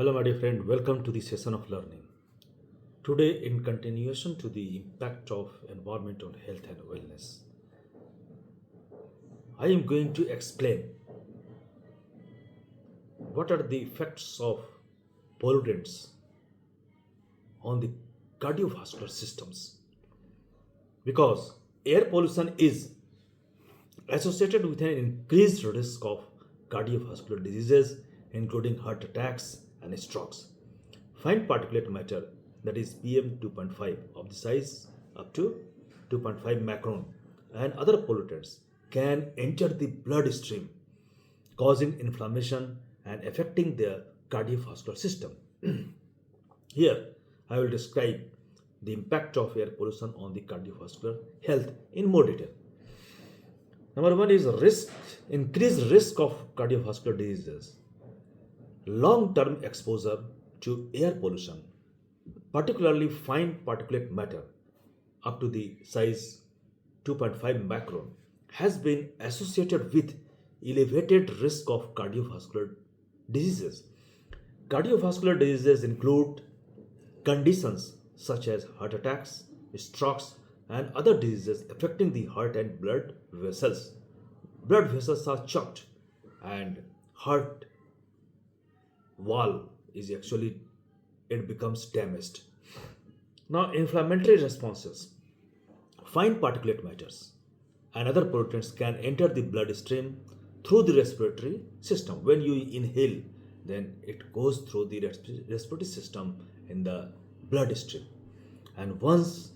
Hello, my dear friend. Welcome to the session of learning. Today, in continuation to the impact of environment on health and wellness, I am going to explain what are the effects of pollutants on the cardiovascular systems. Because air pollution is associated with an increased risk of cardiovascular diseases, including heart attacks and strokes. Fine particulate matter, that is PM 2.5 of the size up to 2.5 micron, and other pollutants can enter the bloodstream, causing inflammation and affecting the cardiovascular system. Here, I will describe the impact of air pollution on the cardiovascular health in more detail. Number one is increased risk of cardiovascular diseases. Long-term exposure to air pollution, particularly fine particulate matter up to the size 2.5 micron, has been associated with elevated risk of cardiovascular diseases. Cardiovascular diseases include conditions such as heart attacks, strokes, and other diseases affecting the heart and blood vessels. Blood vessels are choked, and heart wall is actually it becomes damaged. Now, inflammatory responses, fine particulate matters, and other pollutants can enter the bloodstream through the respiratory system. When you inhale, then it goes through the respiratory system in the bloodstream, and once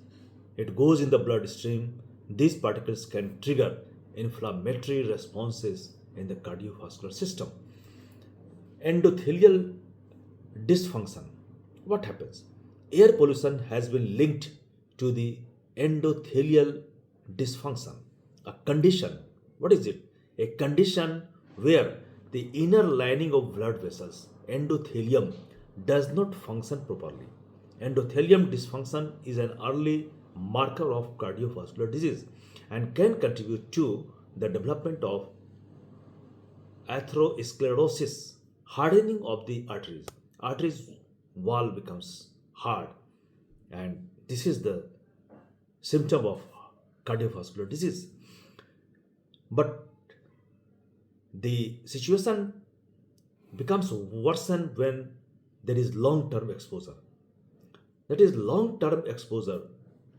it goes in the bloodstream, these particles can trigger inflammatory responses in the cardiovascular system. Endothelial dysfunction. What happens? Air pollution has been linked to the endothelial dysfunction, a condition. What is it? A condition where the inner lining of blood vessels, endothelium, does not function properly. Endothelium dysfunction is an early marker of cardiovascular disease and can contribute to the development of atherosclerosis, hardening of the arteries. Arteries wall becomes hard, and this is the symptom of cardiovascular disease. But the situation becomes worsened when there is long-term exposure. That is, long-term exposure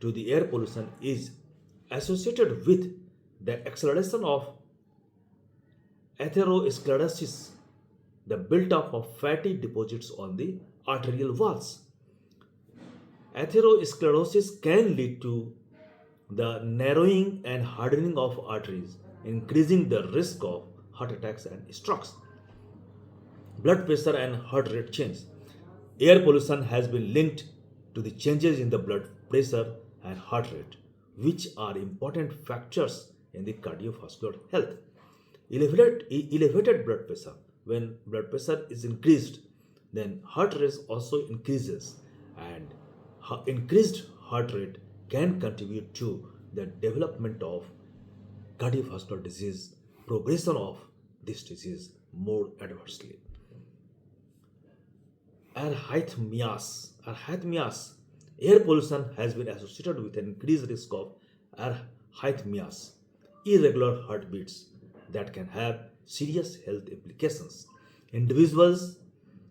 to the air pollution is associated with the acceleration of atherosclerosis, the build-up of fatty deposits on the arterial walls. Atherosclerosis can lead to the narrowing and hardening of arteries, increasing the risk of heart attacks and strokes. Blood pressure and heart rate change. Air pollution has been linked to the changes in the blood pressure and heart rate, which are important factors in the cardiovascular health. Elevated blood pressure. When blood pressure is increased, then heart rate also increases, and increased heart rate can contribute to the development of cardiovascular disease, progression of this disease more adversely. Arrhythmias. Air pollution has been associated with an increased risk of arrhythmias, irregular heartbeats that can have serious health implications. Individuals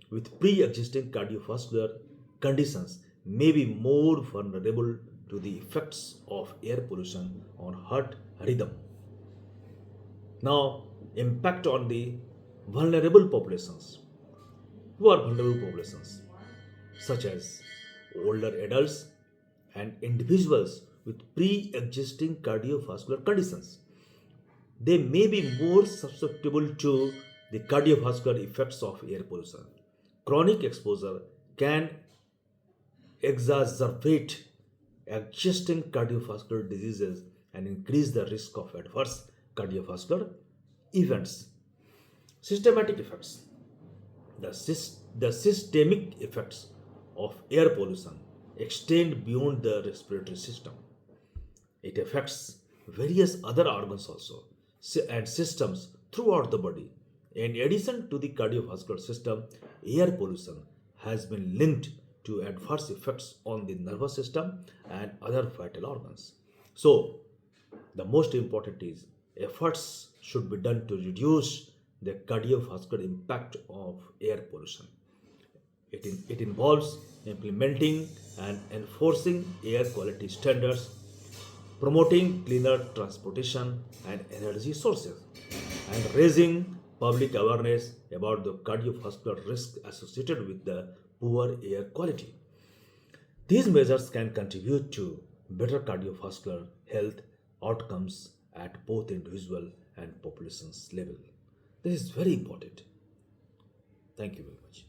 with pre-existing cardiovascular conditions may be more vulnerable to the effects of air pollution on heart rhythm. Now, impact on the vulnerable populations. Who are vulnerable populations? Such as older adults and individuals with pre-existing cardiovascular conditions. They may be more susceptible to the cardiovascular effects of air pollution. Chronic exposure can exacerbate existing cardiovascular diseases and increase the risk of adverse cardiovascular events. Systematic effects. The systemic effects of air pollution extend beyond the respiratory system. It affects various other organs also and systems throughout the body. In addition to the cardiovascular system, air pollution has been linked to adverse effects on the nervous system and other vital organs. So, the most important is efforts should be done to reduce the cardiovascular impact of air pollution. It involves implementing and enforcing air quality standards, promoting cleaner transportation and energy sources, and raising public awareness about the cardiovascular risk associated with the poor air quality. These measures can contribute to better cardiovascular health outcomes at both individual and populations level. This is very important. Thank you very much.